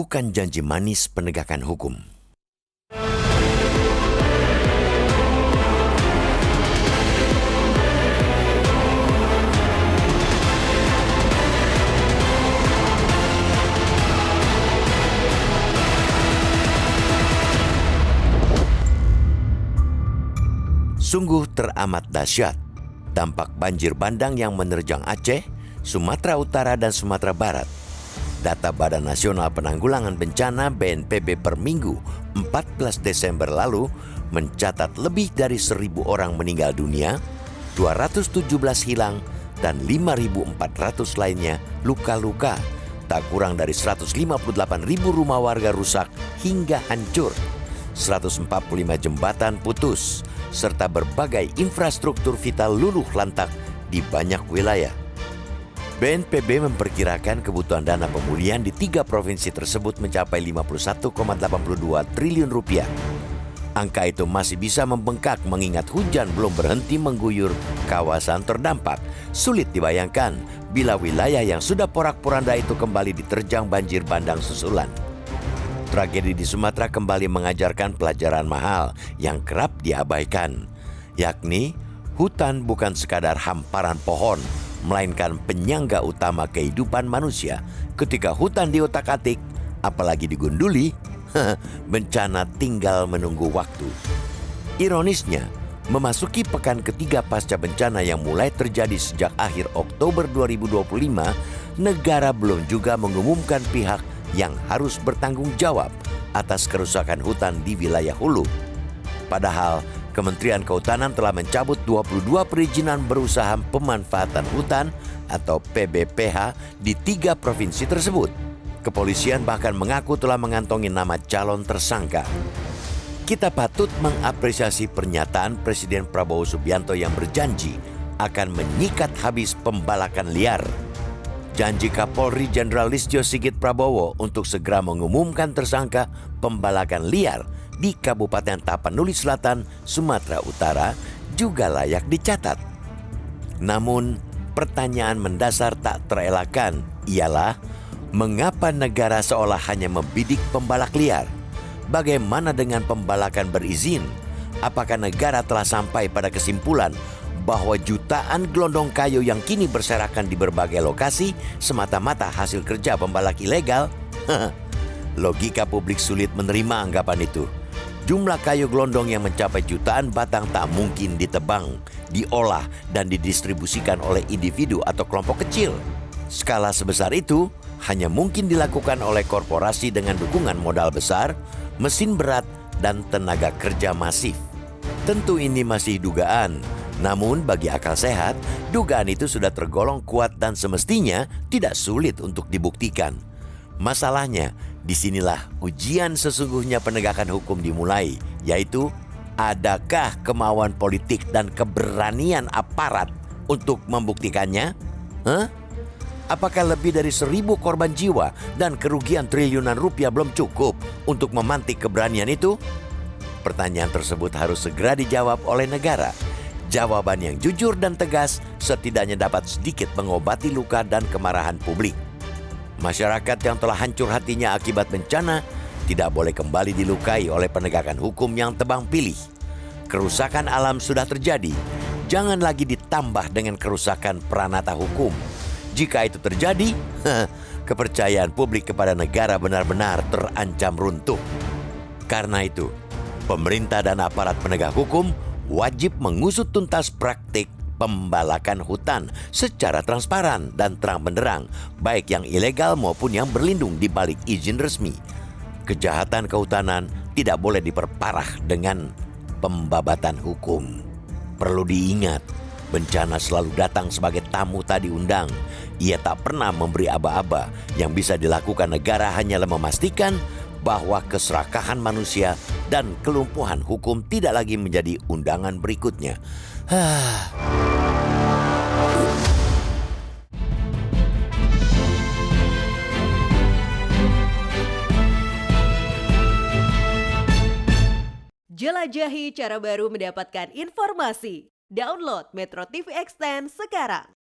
bukan janji manis penegakan hukum. Sungguh teramat dahsyat dampak banjir bandang yang menerjang Aceh, Sumatera Utara, dan Sumatera Barat. Data Badan Nasional Penanggulangan Bencana BNPB per minggu 14 Desember lalu mencatat lebih dari 1.000 orang meninggal dunia, 217 hilang, dan 5.400 lainnya luka-luka. Tak kurang dari 158.000 rumah warga rusak hingga hancur, 145 jembatan putus, serta berbagai infrastruktur vital luluh lantak di banyak wilayah. BNPB memperkirakan kebutuhan dana pemulihan di 3 provinsi tersebut mencapai 51,82 triliun rupiah. Angka itu masih bisa membengkak mengingat hujan belum berhenti mengguyur kawasan terdampak. Sulit dibayangkan bila wilayah yang sudah porak-poranda itu kembali diterjang banjir bandang susulan. Tragedi di Sumatera kembali mengajarkan pelajaran mahal yang kerap diabaikan, yakni hutan bukan sekadar hamparan pohon, melainkan penyangga utama kehidupan manusia. Ketika hutan diotak-atik, apalagi digunduli, bencana tinggal menunggu waktu. Ironisnya, memasuki pekan ketiga pasca bencana yang mulai terjadi sejak akhir Oktober 2025, negara belum juga mengumumkan pihak yang harus bertanggung jawab atas kerusakan hutan di wilayah hulu. Padahal, Kementerian Kehutanan telah mencabut 22 perizinan berusaha pemanfaatan hutan atau PBPH di 3 provinsi tersebut. Kepolisian bahkan mengaku telah mengantongi nama calon tersangka. Kita patut mengapresiasi pernyataan Presiden Prabowo Subianto yang berjanji akan menyikat habis pembalakan liar. Janji Kapolri Jenderal Listio Sigit Prabowo untuk segera mengumumkan tersangka pembalakan liar di Kabupaten Tapanuli Selatan, Sumatera Utara juga layak dicatat. Namun, pertanyaan mendasar tak terelakkan ialah mengapa negara seolah hanya membidik pembalak liar? Bagaimana dengan pembalakan berizin? Apakah negara telah sampai pada kesimpulan bahwa jutaan gelondong kayu yang kini berserakan di berbagai lokasi semata-mata hasil kerja pembalak ilegal? Logika publik sulit menerima anggapan itu. Jumlah kayu gelondong yang mencapai jutaan batang tak mungkin ditebang, diolah, dan didistribusikan oleh individu atau kelompok kecil. Skala sebesar itu hanya mungkin dilakukan oleh korporasi dengan dukungan modal besar, mesin berat, dan tenaga kerja masif. Tentu ini masih dugaan. Namun bagi akal sehat, dugaan itu sudah tergolong kuat dan semestinya tidak sulit untuk dibuktikan. Masalahnya, disinilah ujian sesungguhnya penegakan hukum dimulai, yaitu adakah kemauan politik dan keberanian aparat untuk membuktikannya? Apakah lebih dari 1.000 korban jiwa dan kerugian triliunan rupiah belum cukup untuk memantik keberanian itu? Pertanyaan tersebut harus segera dijawab oleh negara. Jawaban yang jujur dan tegas setidaknya dapat sedikit mengobati luka dan kemarahan publik. Masyarakat yang telah hancur hatinya akibat bencana tidak boleh kembali dilukai oleh penegakan hukum yang tebang pilih. Kerusakan alam sudah terjadi, jangan lagi ditambah dengan kerusakan pranata hukum. Jika itu terjadi, kepercayaan publik kepada negara benar-benar terancam runtuh. Karena itu, pemerintah dan aparat penegak hukum wajib mengusut tuntas praktik pembalakan hutan secara transparan dan terang benderang, baik yang ilegal maupun yang berlindung di balik izin resmi. Kejahatan kehutanan tidak boleh diperparah dengan pembabatan hukum. Perlu diingat, bencana selalu datang sebagai tamu tak diundang. Ia tak pernah memberi aba-aba. Yang bisa dilakukan negara hanyalah memastikan bahwa keserakahan manusia dan kelumpuhan hukum tidak lagi menjadi undangan berikutnya. Jelajahi cara baru mendapatkan informasi. Download Metro TV Extend sekarang.